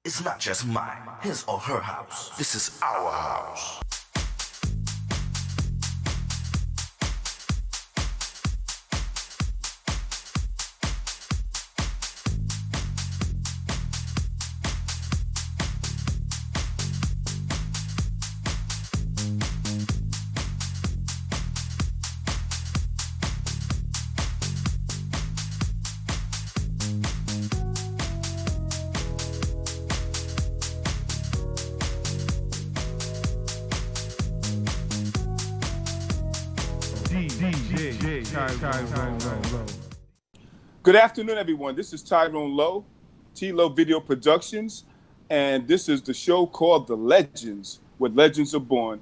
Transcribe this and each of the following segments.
It's not just mine, his or her house. This is our house. Tyrone Lowe. Good afternoon, everyone. This is Tyrone Lowe, T-Lowe Video Productions, and this is the show called The Legends, where legends are born.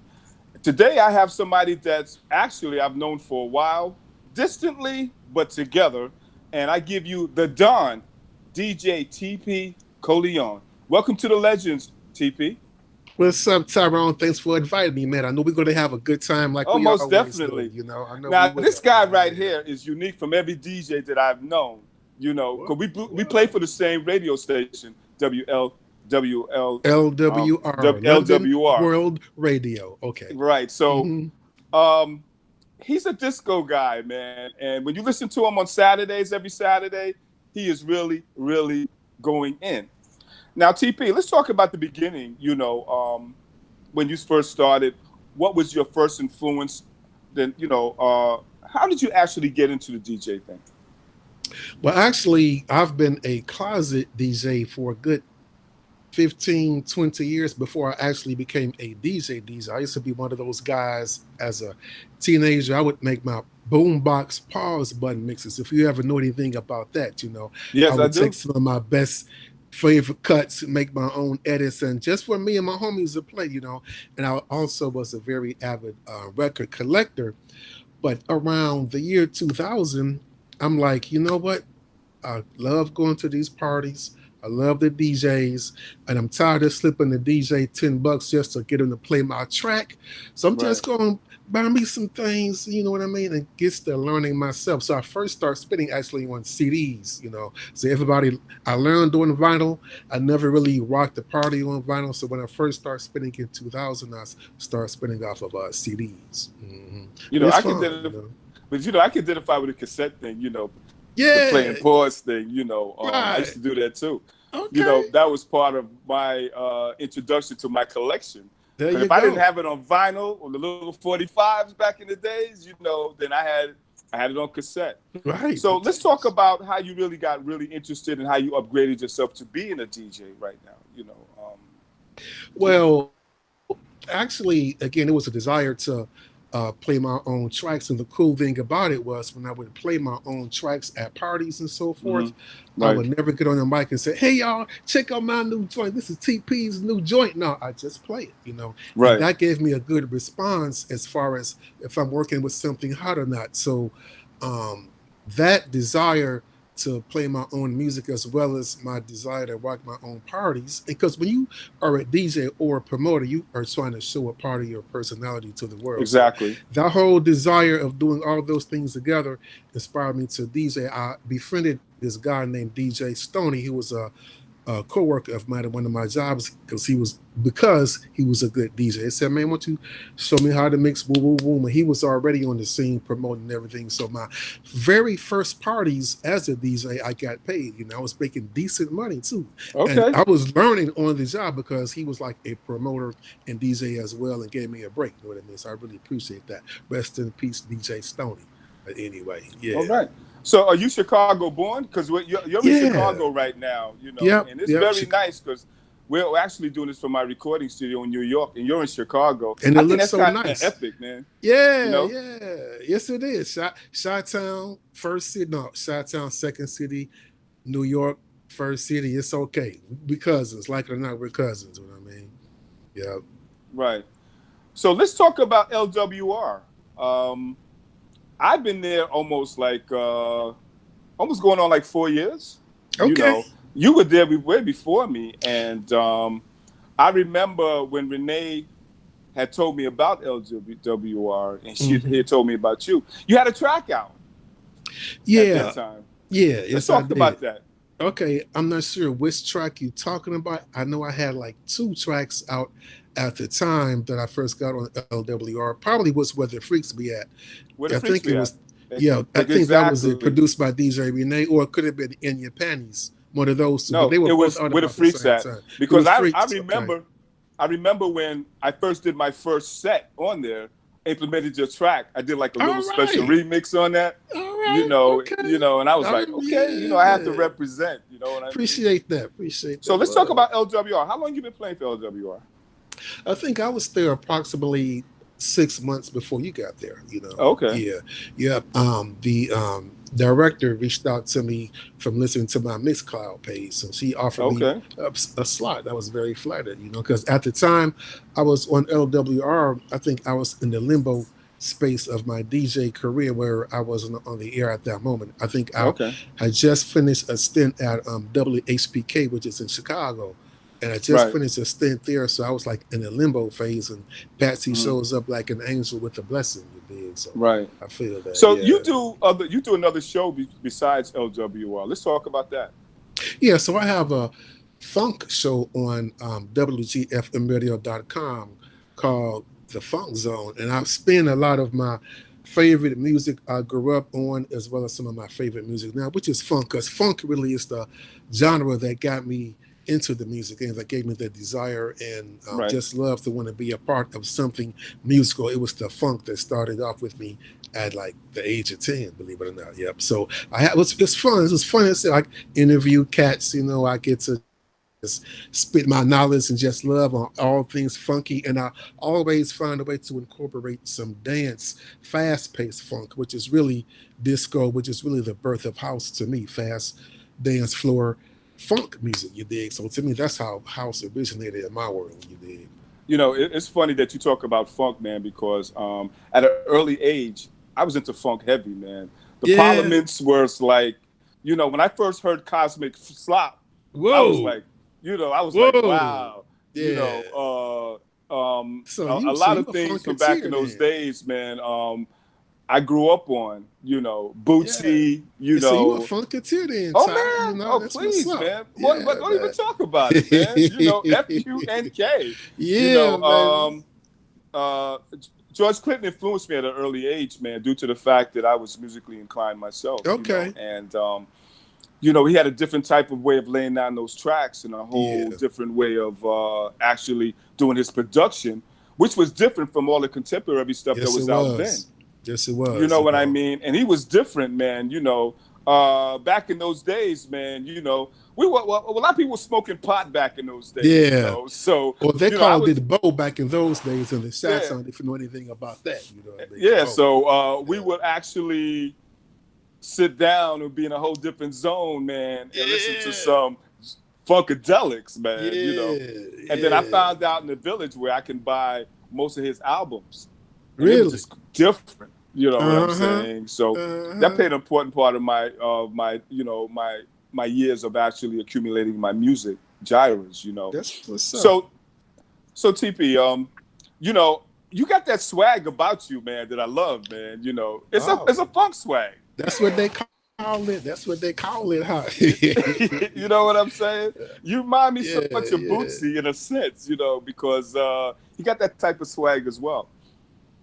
Today, I have somebody that's actually I've known for a while, distantly, but together, and I give you the Don, DJ TP Corleone. Welcome to The Legends, TP. What's up, Tyrone? Thanks for inviting me, man. I know we're going to have a good time like we Most always definitely. do, I know Now, we will. this guy right here is unique from every DJ that I've known, because we play for the same radio station, LWR, LWR, World Radio. Okay. Right. So he's a disco guy, man. And when you listen to him on Saturdays, every Saturday, he is really, really going in. Now, TP, let's talk about the beginning, when you first started. What was your first influence? Then, how did you actually get into the DJ thing? Well, actually, I've been a closet DJ for a good 15, 20 years before I actually became a DJ. I used to be one of those guys as a teenager. I would make my boombox pause button mixes. If you ever know anything about that, Yes, I would I do. take some of my best favorite cuts, make my own edits, and just for me and my homies to play, And I also was a very avid record collector. But around the year 2000, I'm like, you know what? I love going to these parties. I love the DJs, and I'm tired of slipping the DJ $10 just to get him to play my track. So I'm just going to buy me some things, you know what I mean, and get to learning myself. So I first started spinning actually on CDs, So I learned doing vinyl. I never really rocked the party on vinyl. So when I first started spinning in 2000, I started spinning off of CDs. Mm-hmm. I can identify with the cassette thing, Yeah. the playing pause thing, Right. I used to do that too. Okay. That was part of my introduction to my collection. There But you if I go. didn't have it on vinyl or the little 45s back in the days, then I had it on cassette. Right. So let's talk about how you really got really interested and how you upgraded yourself to being a DJ right now. Well, actually, again, it was a desire to play my own tracks. And the cool thing about it was when I would play my own tracks at parties and so forth, I Right. would never get on the mic and say, "Hey, y'all, check out my new joint. This is TP's new joint." No, I just play it, Right. And that gave me a good response as far as if I'm working with something hot or not. So that desire to play my own music as well as my desire to rock my own parties. Because when you are a DJ or a promoter, you are trying to show a part of your personality to the world. Exactly. So that whole desire of doing all those things together inspired me to DJ. I befriended this guy named DJ Stoney. He was a co-worker of mine at one of my jobs because he was a good DJ. He said, "Man, why don't you show me how to mix woo woo woo?" And he was already on the scene promoting everything. So my very first parties as a DJ, I got paid. I was making decent money too. Okay. And I was learning on the job because he was like a promoter and DJ as well and gave me a break. You know what I mean? So I really appreciate that. Rest in peace, DJ Stoney. But anyway, yeah. All right. So are you Chicago born? Because you're in Chicago right now, Yep, and it's very nice because we're actually doing this from my recording studio in New York, and you're in Chicago. And I it think looks that's so kinda nice. epic, man. Yeah, yes, it is. Chi-Town, first city, no, Chi-Town, second city, New York, first city. It's okay. We cousins, like it or not, we're cousins. You know what I mean? Yeah. Right. So let's talk about LWR. I've been there almost going on like 4 years. Okay. You were there way before me, and I remember when Renee had told me about LWR, and she had told me about you. You had a track out at Yeah. that time. Yeah. Let's Yes, talk about that. Okay, I'm not sure which track you're talking about. I know I had like two tracks out at the time that I first got on LWR. Probably was where the freaks be at. Where the I freaks think it be at? was, yeah, I think that was it, Exactly. produced by DJ Renee, or it could have been In Your Panties, one of those two. But No, they were it both was out where the about the freaks same at. time. It Because was I freaks. Okay. remember I remember when I first did my first set on there, implemented your track. I did like a All little special right. remix on that. All right. Okay. And I was Oh like, okay, I have to yeah. represent, you know what I mean? Appreciate that. Appreciate So that let's talk love. about LWR. How long you been playing for LWR? I think I was there approximately 6 months before you got there. Okay. Yeah, yeah. The director reached out to me from listening to my Mixcloud page, so she offered me Okay. a slot. I was very flattered, because at the time I was on LWR. I think I was in the limbo space of my DJ career where I wasn't on the air at that moment. I think I Okay. had just finished a stint at WHPK, which is in Chicago, and I just Right. finished a stint there, so I was like in a limbo phase. And Patsy Mhm. shows up like an angel with a blessing, you dig? So Right. I feel that, So yeah, you do another show besides LWR. Let's talk about that. yeah. So I have a funk show on WGFMradio.com called The Funk Zone, and I spin a lot of my favorite music I grew up on, as well as some of my favorite music now, which is funk, because funk really is the genre that got me into the music and that gave me the desire and Right. just love to want to be a part of something musical. It was the funk that started off with me at like the age of 10, believe it or not. Yep. So it's fun. It was fun. It's like interview cats, I get to just spit my knowledge and just love on all things funky. And I always find a way to incorporate some dance, fast paced funk, which is really disco, which is really the birth of house to me, fast dance floor funk music, you dig? So to me, that's how house originated in my world, you dig? It's funny that you talk about funk, man, because at an early age, I was into funk heavy, man. The Yeah. Parliaments was like, when I first heard Cosmic Slop, I was Whoa. like, I was like, Whoa. wow, Yeah. So a so lot you of a things from back in funketeer those then. days, man. I grew up on, Yeah. Bootsy, So you a funketeer then, Oh Ty. man! Oh That's what's please, up. man! But Yeah, don't even man. talk about it, man. FUNK. You Yeah, know, man. George Clinton influenced me at an early age, man, due to the fact that I was musically inclined myself. Okay. And he had a different type of way of laying down those tracks and a whole Yeah. different way of actually doing his production, which was different from all the contemporary stuff that Yes, it was out then. was. Yes, it You was. know what I mean? And he was different, man. Back in those days, man. We were well, a lot of people were smoking pot back in those days. Yeah. So Or they I called was it bow back in those days in the South yeah Sound, if you know anything about that. The yeah. bow. So we Yeah. would actually sit down and be in a whole different zone, man, and listen to Yeah. some funkadelics, man. Yeah. And then I Yeah. found out in the village where I can buy most of his albums, and it was Really? just different. You know what I'm Uh-huh. saying? So that Uh-huh. played an important part of my years of actually accumulating my music gyres. That's what's up. So TP, you got that swag about you, man, that I love, man. It's Oh, a funk swag. that's what they call it. That's what they call it, huh? You know what I'm saying? You remind me so Yeah, much of yeah. Bootsy in a sense, because he got that type of swag as well.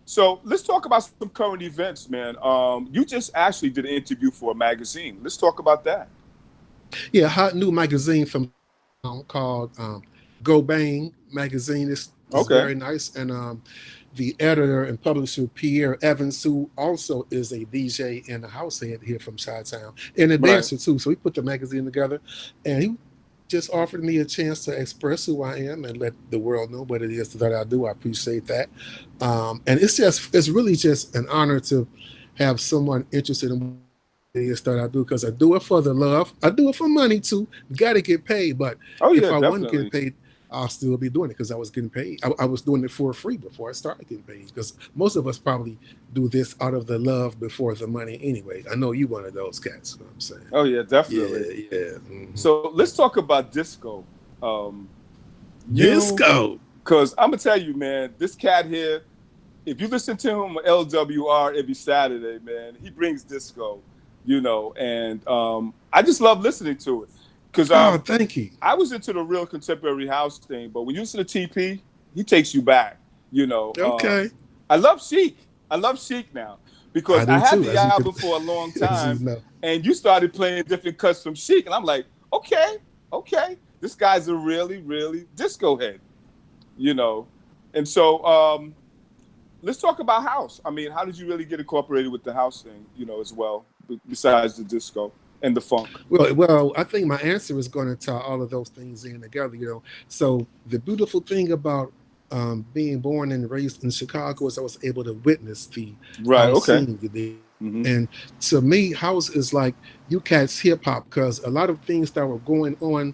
So let's talk about some current events, man. You just actually did an interview for a magazine. Let's talk about that. Yeah, hot new magazine from called Go Bang magazine is Okay. very nice, and the editor and publisher Pierre Evans, who also is a DJ and a house head here from Chi-Town, and a Right. dancer too. So we put the magazine together, and he just offered me a chance to express who I am and let the world know what it is that I do. I appreciate that, and it's really just an honor to have someone interested in what it is that I do, because I do it for the love. I do it for money too. You got to get paid, but Oh if yeah, I wasn't getting definitely. paid, I'll still be doing it because I was getting paid. I was doing it for free before I started getting paid, because most of us probably do this out of the love before the money anyway. I know you one of those cats. You know what I'm saying? Oh yeah, definitely. Yeah, yeah. Hmm. So let's talk about disco. Um, you, Disco. because I'm gonna tell you, man, this cat here. If you listen to him on LWR every Saturday, man, he brings disco. And I just love listening to it. Because Oh, thank you. I was into the real contemporary house thing, but when you listen to TP, he takes you back. You know. Okay. I love Chic. I love Chic now because I I do had too, the as you album can- for a long as you time, know. and you started playing different cuts from Chic, and I'm like, okay, this guy's a really, really disco head, you know. And so let's talk about house. I mean, how did you really get incorporated with the house thing, you know, as well, besides the disco and the funk? Well, I think my answer is going to tie all of those things in together. You know, so the beautiful thing about being born and raised in Chicago is I was able to witness the Right. house Okay. scene. You did. Mm-hmm. And to me, house is like you cats hip hop because a lot of things that were going on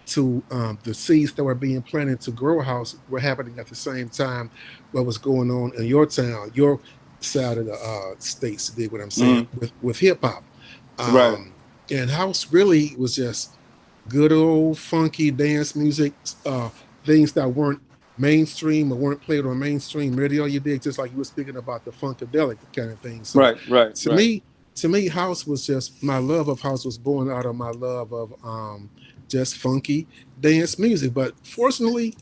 to the seeds that were being planted to grow a house were happening at the same time. What was going on in your town, your side of the states? You dig what I'm saying? With hip hop. Right. And house really was just good old funky dance music, things that weren't mainstream or weren't played on mainstream radio. You did just like you were speaking about the funkadelic kind of thing. So Right. to me, house was just my love of house was born out of my love of just funky dance music. But fortunately,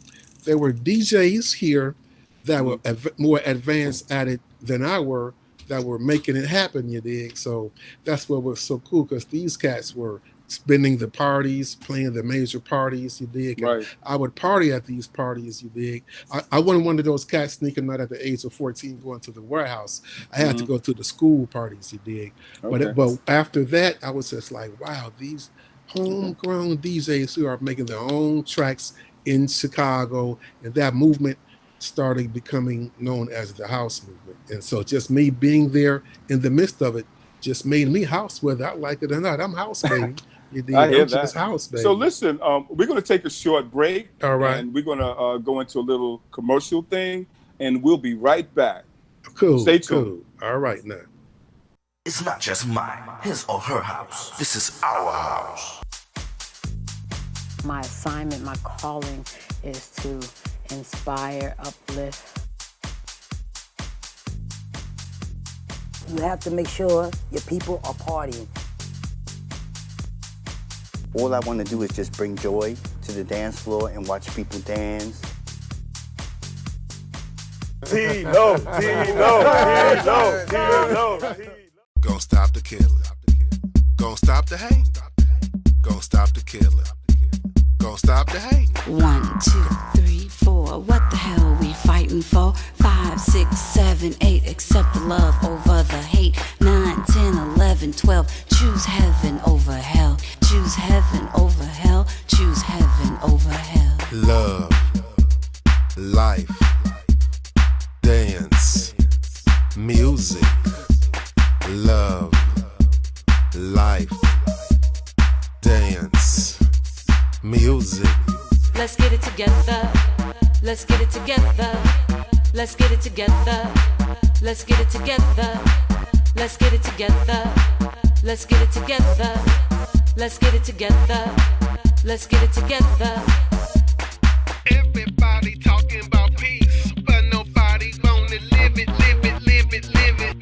there were DJs here that were more advanced at it than I were, that were making it happen, you dig? So that's what was so cool because these cats were spending the parties, playing the major parties, you dig? Right. I would party at these parties, you dig? I wasn't one of those cats sneaking out at the age of 14 going to the warehouse. I had to go to the school parties, you dig? Okay. But after that, I was just like, wow, these homegrown DJs who are making their own tracks in Chicago, and that movement started becoming known as the house movement. And so just me being there in the midst of it just made me house, whether I like it or not. I'm house, baby. I hear I'm that. just house, baby. So listen, we're going to take a short break. All right. And we're going to go into a little commercial thing, and we'll be right back. Cool. Stay tuned. Cool. All right now. It's not just mine, his or her house. This is our house. My assignment, my calling is to inspire, uplift. You have to make sure your people are partying. All I want to do is just bring joy to the dance floor and watch people dance. Tino. Gonna stop the killer. Gonna stop the hate. Gonna stop the killer. Gonna stop the hate. 1, 2, 3, 4. What the hell we fighting for? 5, 6, 7, 8. Accept the love over the hate. 9, 10, 11, 12. Choose heaven over hell. Choose heaven over hell. Choose heaven over hell. Love, life, dance, music. Love, life, dance, music. Let's get it together. Let's get it together. Let's get it together. Let's get it together. Let's get it together. Let's get it together. Let's get it together. Let's get it together. Everybody talking about peace, but nobody wanna live it, live it, live it, live it.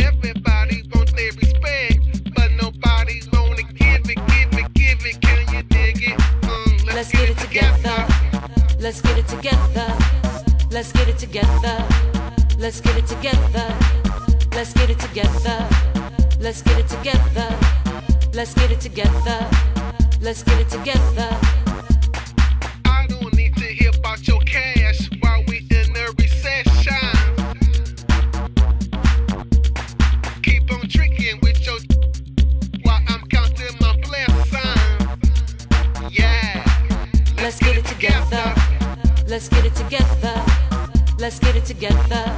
Everybody wants their respect, but nobody wanna give it, give it, give it. Can you dig it? Let's get it together. Let's get it together. Let's get it together. Let's get it together. Let's get it together. Let's get it together. Let's get it together. Let's get it together. I don't need to hear about your cash while we in a recession. Keep on tricking with your while I'm counting my blessings. Yeah. Let's get it together. Let's get it together. Let's get it together.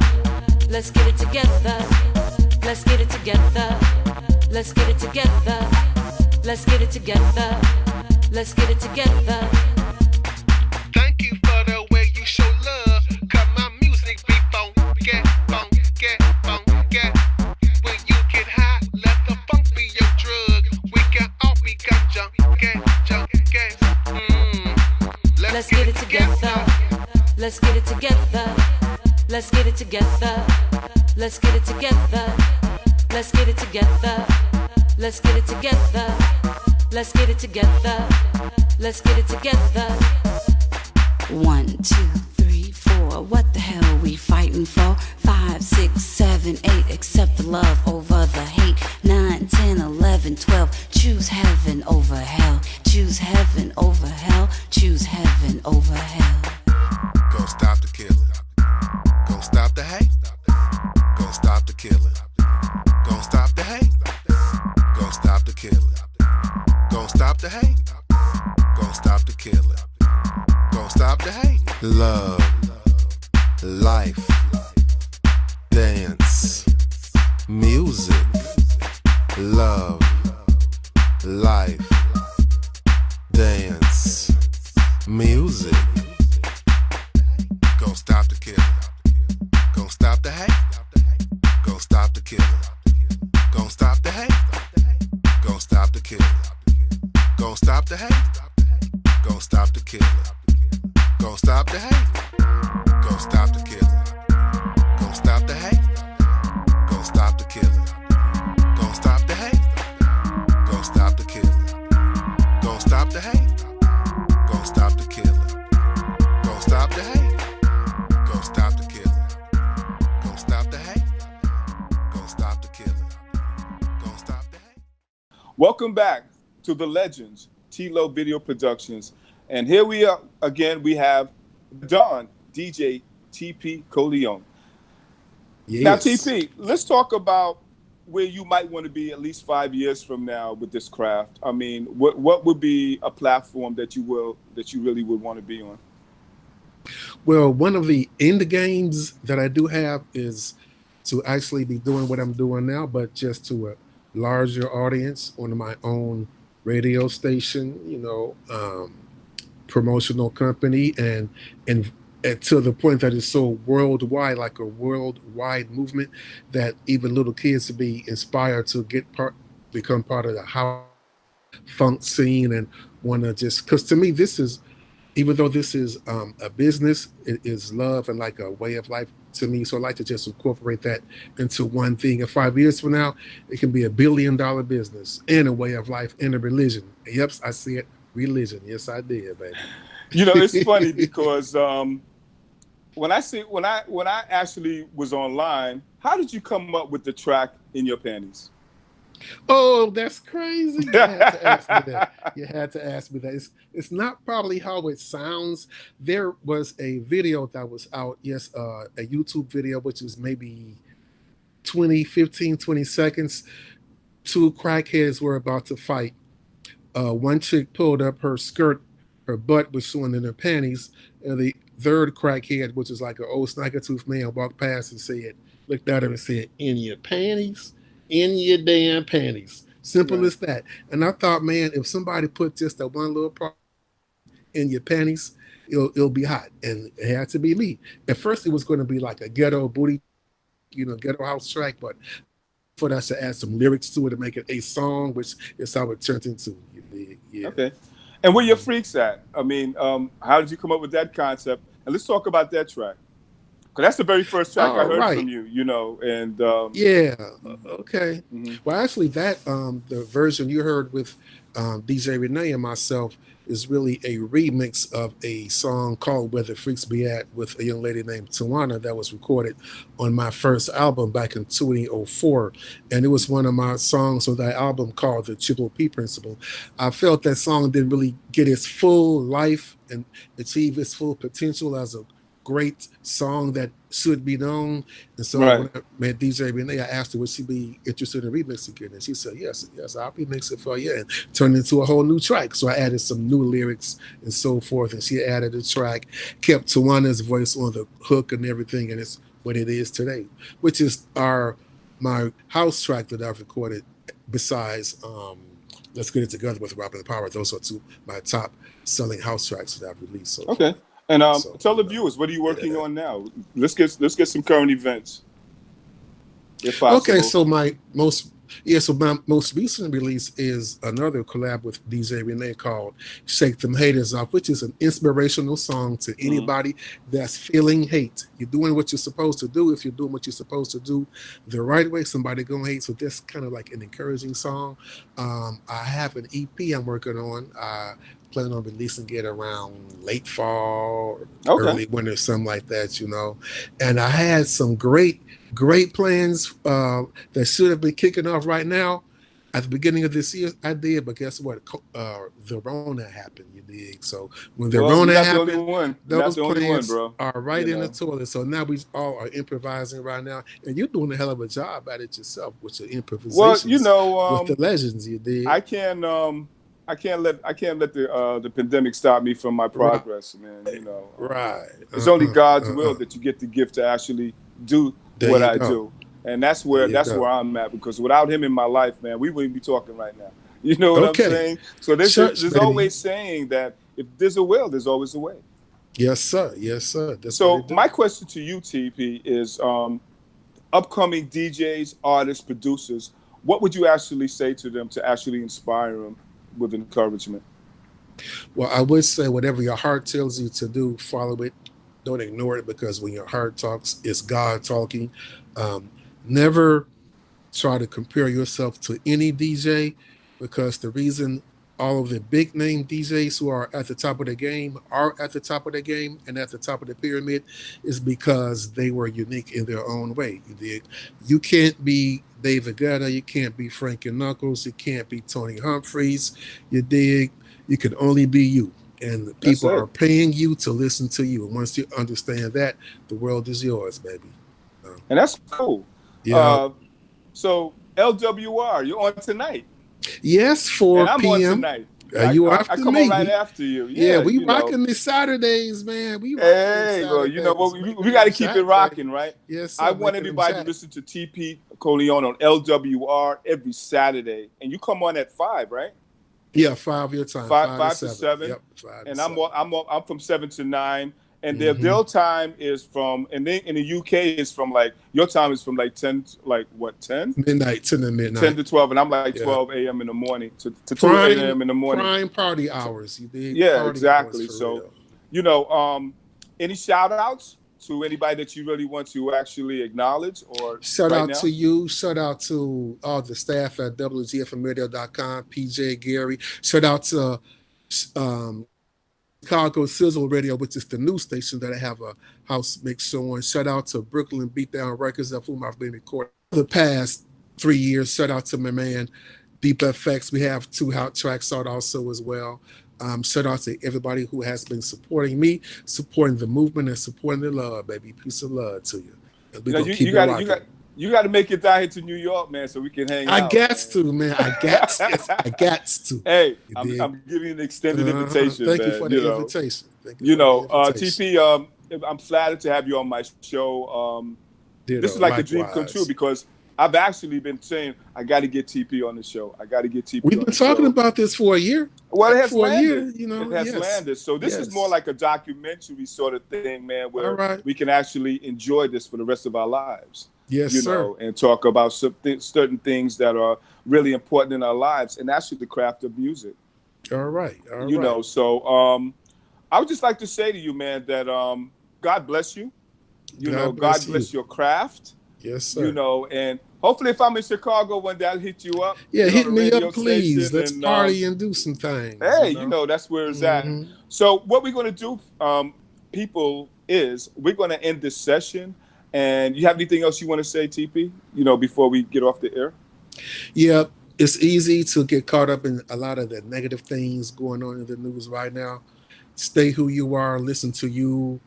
Let's get it together. Let's get it together. Let's get it together. Let's get it together. Let's get it together. Thank you for the way you show love. Cause my music be funky, funky, funky. When you get high, let the funk be your drug. We can all become junkie, junkies. Let's get it together. Let's get it together. Let's get it together. Let's get it together. Let's get it together. Let's get it together. Let's get it together. Let's get it together. 1, 2, 3, 4. What the hell are we fighting for? 5, 6, 7, 8. Accept the love over the hate. 9, 10, 11, 12. Choose heaven over hell. Choose heaven over hell. Choose heaven over hell. Gonna stop the killing. Gonna stop the hate. Gonna stop the killing. Gonna stop the hate. Gonna stop the killing. Gonna stop the hate. Gonna stop the killing. Gonna stop the hate. Love, life, dance, music. Love, life, dance, music. Gonna stop the killing. Gonna stop the hate. Gonna stop the killing. Gonna stop the hate. Gonna stop the killing. Gonna stop the hate. Gonna stop the killing. Gonna stop the hate. Gonna stop the killing. Gonna stop the hate. Gonna stop the killing. Gonna stop the hate. Gonna stop the killing. Gonna stop the hate. Gonna stop the killing. Gonna stop the hate. Gonna stop the killing. Gonna stop the hate. Gonna stop the killing. Gonna stop the hate. Welcome back to the Legends, T-Lo Video Productions. And here we are again. We have Don, DJ TP Corleone. Yes. Now, TP, let's talk about where you might want to be at least 5 years from now with this craft. I mean, what would be a platform that you really would want to be on? Well, one of the end games that I do have is to actually be doing what I'm doing now, but just to a larger audience on my own radio station, promotional company, and to the point that it's so worldwide, like a worldwide movement, that even little kids to be inspired to become part of the house funk scene and want to just, because to me this is, even though this is a business, it is love and like a way of life to me. So I like to just incorporate that into one thing. And 5 years from now, it can be $1 billion business and a way of life and a religion. Yep, I see it. Religion. Yes, I did, baby. It's funny because when I actually was online, how did you come up with the track In Your Panties? Oh, that's crazy. You had to ask me that. You had to ask me that. It's not probably how it sounds. There was a video that was out, yes, a YouTube video, which was maybe 20 seconds. Two crackheads were about to fight. One chick pulled up her skirt, her butt was showing in her panties, and the third crackhead, which is like an old snaggletooth man, walked past and looked at her and said, "In your panties? In your damn panties." Simple as that. And I thought, man, if somebody put just that one little part in your panties, it'll be hot. And it had to be me. At first, it was going to be like a ghetto booty, ghetto house track, but for us to add some lyrics to it to make it a song, which is how it turned into. Yeah. Okay. And where your freaks at? I mean, how did you come up with that concept? And let's talk about that track. Because that's the very first track I heard from you, and yeah, okay. Mm-hmm. Well, actually, that the version you heard with DJ Renee and myself is really a remix of a song called "Where the Freaks Be At" with a young lady named Tawana that was recorded on my first album back in 2004, and it was one of my songs on that album called "The Triple P Principle." I felt that song didn't really get its full life and achieve its full potential as a great song that should be known. And so when I met DJ Renee, I asked her would she be interested in remixing it, and she said yes, I'll remix it for you, and turned into a whole new track. So I added some new lyrics and so forth, and she added a track, kept Tawana's voice on the hook and everything, and it's what it is today, which is my house track that I've recorded besides Let's Get It Together with Robin Power. Those are two my top selling house tracks that I've released. So okay. And tell the viewers, what are you working on now? Let's get some current events, if possible. Okay, so my most Yeah, so my most recent release is another collab with DJ Renee called Shake Them Haters Off, which is an inspirational song to anybody that's feeling hate. You're doing what you're supposed to do. If you're doing what you're supposed to do the right way, somebody gonna hate. So this kind of like an encouraging song. I have an EP I'm working on. Planning on releasing it around late fall, early winter, something like that, And I had some great plans that should have been kicking off right now. At the beginning of this year, I did, but guess what? The Rona happened, you dig? So when the Rona happened, those plans are right in the toilet. So now we all are improvising right now, and you're doing a hell of a job at it yourself with your improvisations. Well, with the legends, you dig? I can't let the pandemic stop me from my progress, man. Right. It's only God's will that you get the gift to actually do what I do. And that's where I'm at, because without him in my life, man, we wouldn't be talking right now. You know what I'm saying? So there's always saying that if there's a will, there's always a way. Yes, sir. Yes, sir. So my question to you, TP, is upcoming DJs, artists, producers, what would you actually say to them to actually inspire them with encouragement? Well, I would say whatever your heart tells you to do, follow it. Don't ignore it, because when your heart talks, it's God talking. Never try to compare yourself to any DJ, because the reason all of the big name DJs who are at the top of the game are at the top of the game and at the top of the pyramid is because they were unique in their own way. You can't be David Guetta, you can't be Frankie Knuckles, you can't be Tony Humphries, you dig? You can only be you. And people are paying you to listen to you. And once you understand that, the world is yours, baby. And that's cool. Yeah. So LWR, you're on tonight. Yes, 4 and I'm p.m. on tonight. You after I come me. on right after you. Yeah, we rocking these Saturdays, man. Well, you know what? We got to keep it rocking, right? Yes, I want everybody to listen to TP Corleone on LWR every Saturday. And you come on at 5, right? Yeah, 5 your time. 5 to 7. Yep, 5 and to I'm from 7 to 9. And their time is from, and then in the UK is from like, your time is from like 10, like what, 10? Midnight, 10 to midnight. 10 to 12, and I'm like 12 a.m. in the morning to 2 a.m. in the morning. Prime party hours. You did. Yeah, exactly. So, any shout outs to anybody that you really want to actually acknowledge? Or shout out to you. Shout out to all the staff at WGFMradio.com, PJ, Gary. Shout out to Chicago Sizzle Radio, which is the news station that I have a house mix show on. Shout out to Brooklyn Beatdown Records, of whom I've been recording the past 3 years. Shout out to my man Deep FX. We have 2 hot tracks out also as well. Shout out to everybody who has been supporting me, supporting the movement, and supporting the love, baby. Peace of love to you. You got to make it down here to New York, man, so we can hang out. I got to. Hey, I'm giving you an extended invitation. Thank you for the invitation. TP, I'm flattered to have you on my show. This is like a dream come true, because I've actually been saying I got to get TP on the show. We've been talking about this for a year. Well, it has landed. It has landed. So this is more like a documentary sort of thing, man, where we can actually enjoy this for the rest of our lives. Yes, sir. And talk about certain things that are really important in our lives, and actually the craft of music. All right. So I would just like to say to you, man, that God bless you. God bless your craft. Yes, sir. And hopefully if I'm in Chicago one day, I'll hit you up. Yeah, hit me up, please. Let's party and do some things. Hey, that's where it's at. So what we're going to do, people, is we're going to end this session. And you have anything else you want to say, TP, before we get off the air? Yeah, it's easy to get caught up in a lot of the negative things going on in the news right now. Stay who you are, listen to you,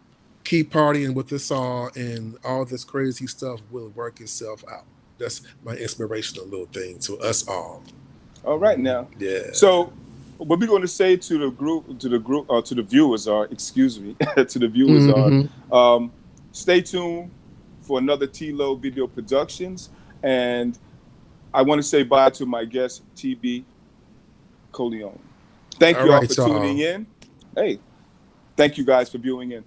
keep partying with us all, and all this crazy stuff will work itself out. That's my inspirational little thing to us all. All right now. Yeah. So what we're going to say to the viewers are, to the viewers are, stay tuned for another T-Lo Video Productions. And I want to say bye to my guest, TB Corleone. Thank you all for tuning in. Hey, thank you guys for viewing in.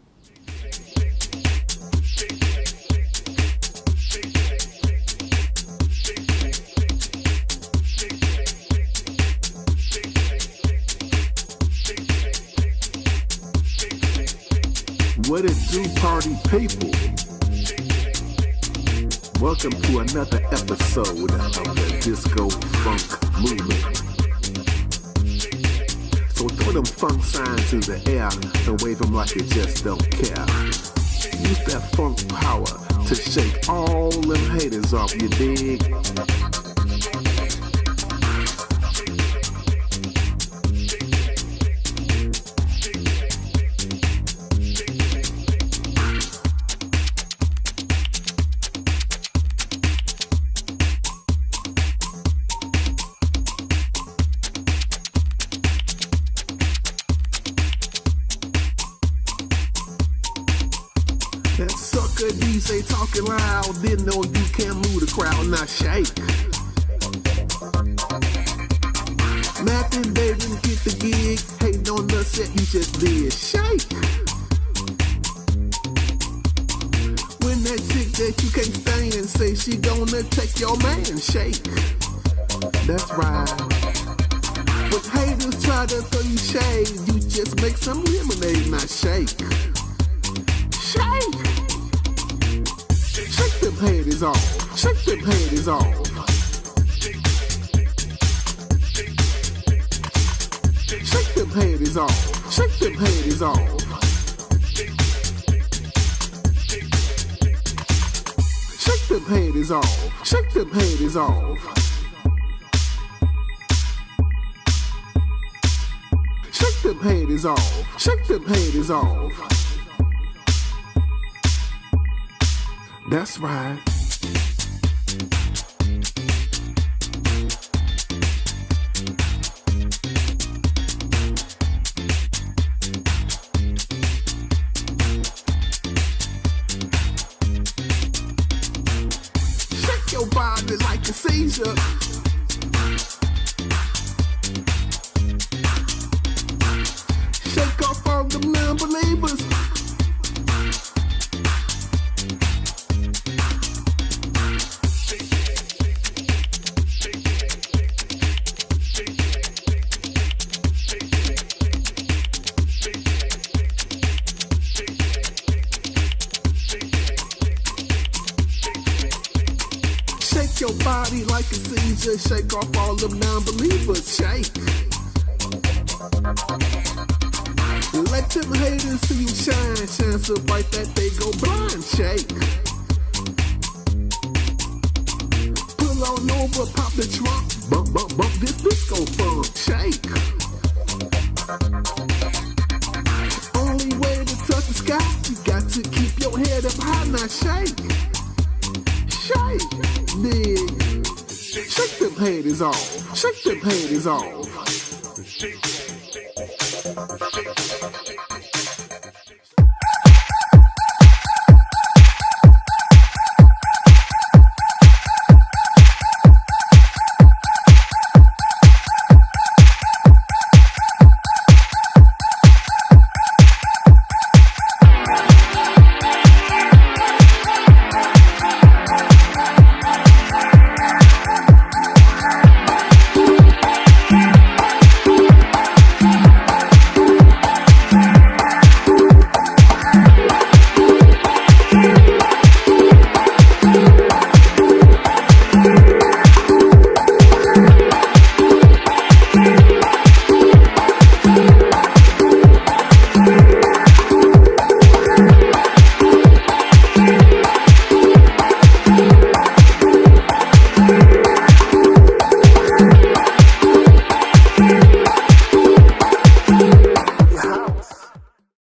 What it do, party people? Welcome to another episode of the Disco Funk Movement. So throw them funk signs in the air and wave them like you just don't care. Use that funk power to shake all them haters off, you dig? That sucker DJ talking loud, didn't know you can't move the crowd, now shake. Mac and Dave didn't get the gig, hating on the set you just did, shake. When that chick that you can't stand say she gonna take your man, shake. That's right. But haters try to throw you shade, you just make some lemonade, now shake. Shake! Shake them haters off. Shake them haters off. Shake them haters off. Shake them haters off. Shake them haters off. Shake them haters off. Shake them haters off. Shake them haters off. That's right. Shake your body like a seizure. Shake off all the non-believers. Shake your body like a seizure. Shake off all them non-believers. Shake. Let them haters see you shine. Shine so bright that they go blind. Shake. Pull on over, pop the trunk. Bump, bump, bump this disco funk. Shake. Only way to touch the sky, you got to keep your head up high. Now shake. Shake, dig. Shake them haters off. Shake them haters off.